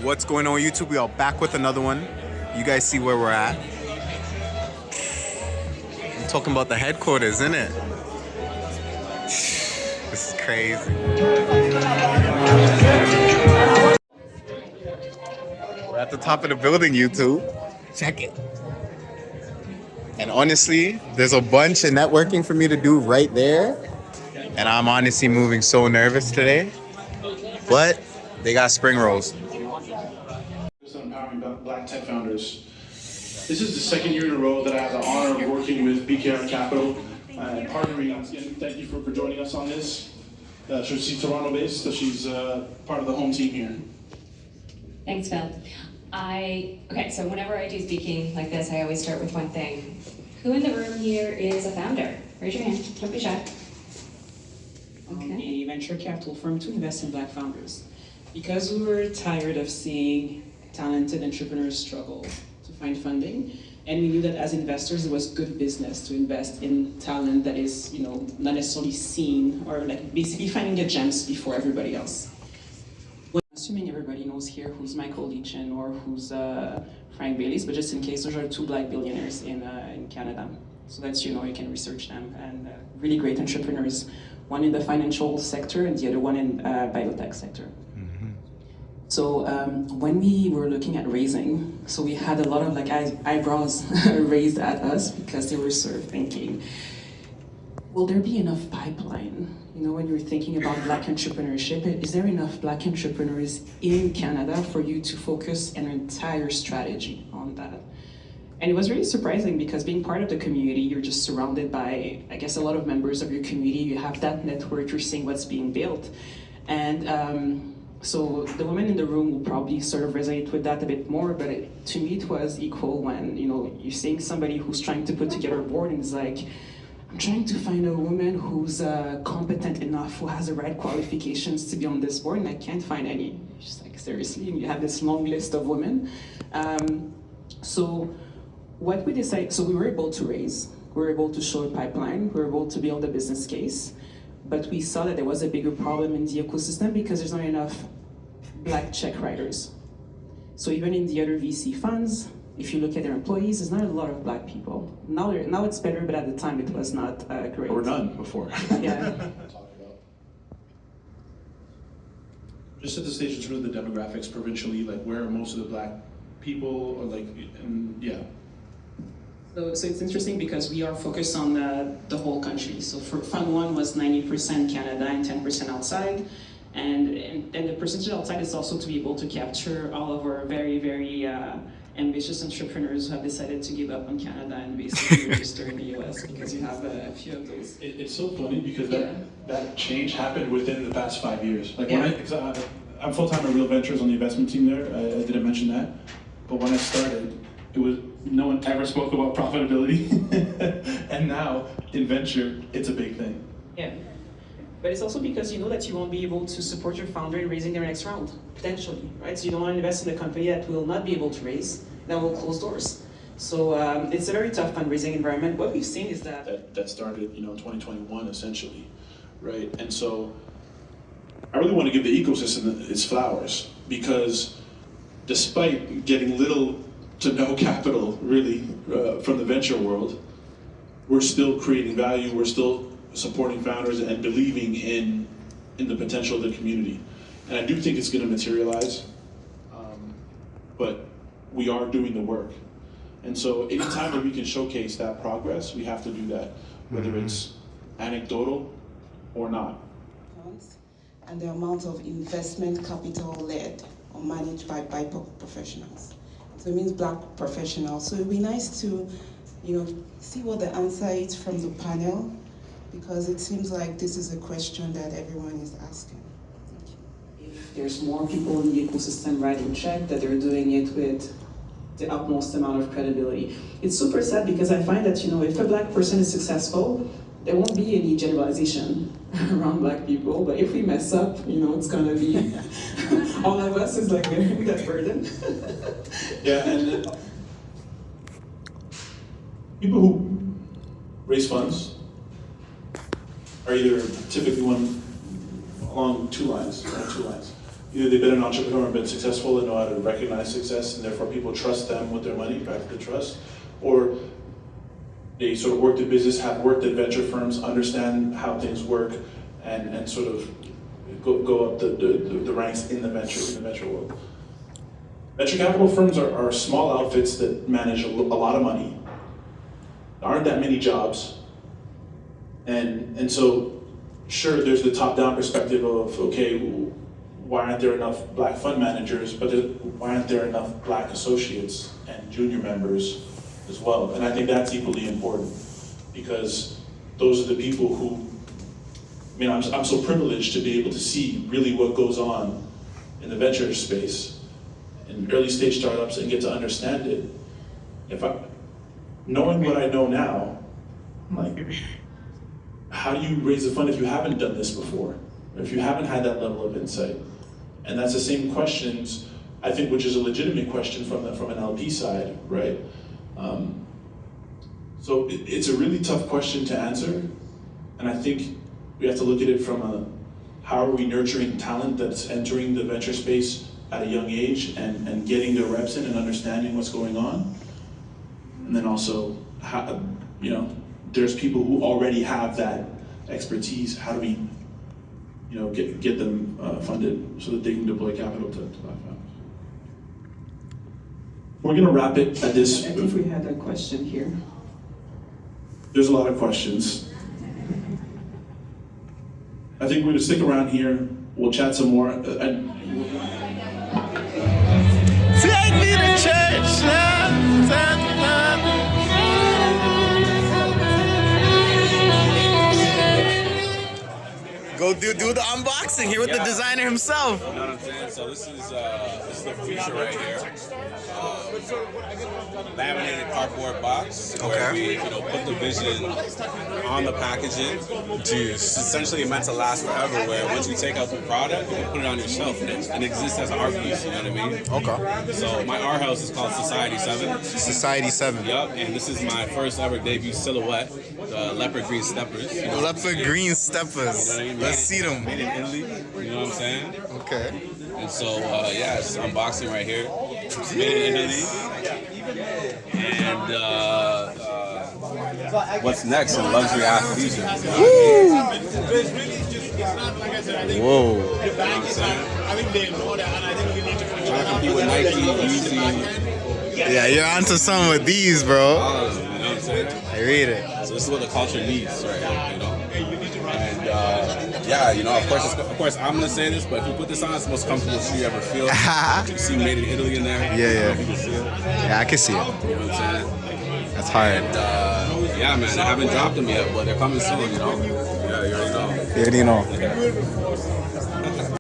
What's going on, YouTube? We are back with another one. You guys see where we're at. I'm talking about the headquarters, isn't it? This is crazy. We're at the top of the building, YouTube. Check it. And honestly, there's a bunch of networking for me to do right there. And I'm honestly moving so nervous today. But they got spring rolls. Empowering Black tech founders. This is the second year in a row that I have the honor of working with BKR Capital and partnering. Again, thank you for joining us on this. She's Toronto-based, so she's part of the home team here. Thanks, Phil. So whenever I do speaking like this, I always start with one thing. Who in the room here is a founder? Raise your hand. Don't be shy. Okay. A venture capital firm to invest in Black founders. Because we were tired of seeing talented entrepreneurs struggle to find funding, and we knew that as investors it was good business to invest in talent that is, not necessarily seen, or like basically finding the gems before everybody else. Assuming everybody knows here who's Michael Leachin or who's Frank Baylis, but just in case, those are two Black billionaires in Canada. So that's, you can research them, and really great entrepreneurs. One in the financial sector and the other one in biotech sector. So when we were looking at raising, so we had a lot of eyebrows raised at us because they were sort of thinking, will there be enough pipeline? When you're thinking about Black entrepreneurship, is there enough Black entrepreneurs in Canada for you to focus an entire strategy on that? And it was really surprising because being part of the community, you're just surrounded by, I guess, a lot of members of your community. You have that network, you're seeing what's being built. And so the women in the room will probably sort of resonate with that a bit more, but to me it was equal when, you're seeing somebody who's trying to put together a board and is like, I'm trying to find a woman who's competent enough, who has the right qualifications to be on this board, and I can't find any. Just like, seriously, and you have this long list of women. So what we decided, so we were able to raise, we were able to show a pipeline, we were able to build a business case, but we saw that there was a bigger problem in the ecosystem because there's not enough Black check writers. So even in the other VC funds, if you look at their employees, there's not a lot of Black people. Now it's better, but at the time it was not great. Or none before. Yeah. Just set the stage in terms of the demographics provincially, like where are most of the Black people, or So it's interesting because we are focused on the whole country. So for Fund 1 was 90% Canada and 10% outside. And the percentage outside is also to be able to capture all of our very, very ambitious entrepreneurs who have decided to give up on Canada and basically register in the US, because you have a few of those. It's so funny because that change happened within the past 5 years. I'm full-time at Real Ventures on the investment team there. I didn't mention that. But when I started, no one ever spoke about profitability. And now in venture, it's a big thing. Yeah. But it's also because you know that you won't be able to support your founder in raising their next round, potentially, right? So you don't want to invest in a company that will not be able to raise, that will close doors. So it's a very tough fundraising environment. What we've seen is that started, 2021 essentially, right? And so I really want to give the ecosystem its flowers, because despite getting little to no capital really from the venture world, we're still creating value. We're still supporting founders and believing in the potential of the community. And I do think it's going to materialize, but we are doing the work. And so anytime that we can showcase that progress, we have to do that, whether it's anecdotal or not. And the amount of investment capital led or managed by BIPOC professionals. So it means Black professionals. So it'd be nice to, see what the answer is from the panel, because it seems like this is a question that everyone is asking. If there's more people in the ecosystem writing check, that they're doing it with the utmost amount of credibility. It's super sad because I find that, if a Black person is successful, there won't be any generalization around Black people, but if we mess up, it's gonna be all of us is bearing that burden. Yeah, and people who raise funds are either typically along two lines. either they've been an entrepreneur and been successful and know how to recognize success, and therefore people trust them with their money, back to the trust, or they sort of worked in business, have worked at venture firms, understand how things work, and sort of go up the ranks in the venture world. Venture capital firms are small outfits that manage a lot of money. There aren't that many jobs. And so, sure, there's the top-down perspective of, okay, why aren't there enough black fund managers, but why aren't there enough black associates and junior members as well? And I think that's equally important, because those are the people who, I mean, I'm so privileged to be able to see really what goes on in the venture space, in early stage startups, and get to understand it. Knowing what I know now, I'm like, how do you raise a fund if you haven't done this before? Or if you haven't had that level of insight? And that's the same questions, I think, which is a legitimate question from an LP side, right? So it's a really tough question to answer. And I think we have to look at it from how are we nurturing talent that's entering the venture space at a young age and getting their reps in and understanding what's going on? And then also, how, there's people who already have that expertise. How do we, get them funded so that they can deploy capital to buy funds? We're gonna wrap it at this. I think we had a question here. There's a lot of questions. I think we're gonna stick around here. We'll chat some more. Take me to church now. Go do the unboxing here with the designer himself. You know what I'm saying? So this is the feature right here. Laminated cardboard box where we put the vision on the packaging. Jeez. It's essentially meant to last forever. Where once you take out the product, you can put it on your shelf and it exists as an art piece. You know what I mean? Okay. So my art house is called Society 7. Society 7. Yup, and this is my first ever debut silhouette, the leopard green steppers. Leopard green steppers. Let's see them. Made in Italy. You know what I'm saying? Okay. And so, it's unboxing right here. Made in Italy. And what's next in luxury athleisure? Whoa. You know what I'm saying? Trying to compete with Nike, Yeezy. Yeah, you're onto something with these, bro. You know what I'm saying? I read it. So this is what the culture needs right here, And of course, I'm gonna say this, but if you put this on, it's the most comfortable shoe you ever feel. You see "Made in Italy" in there. Yeah. I don't know if you can see it. Yeah, I can see it. You know what I'm saying? That's hard. And man, I haven't dropped them yet, but they're coming soon. Yeah, you already know. You already know.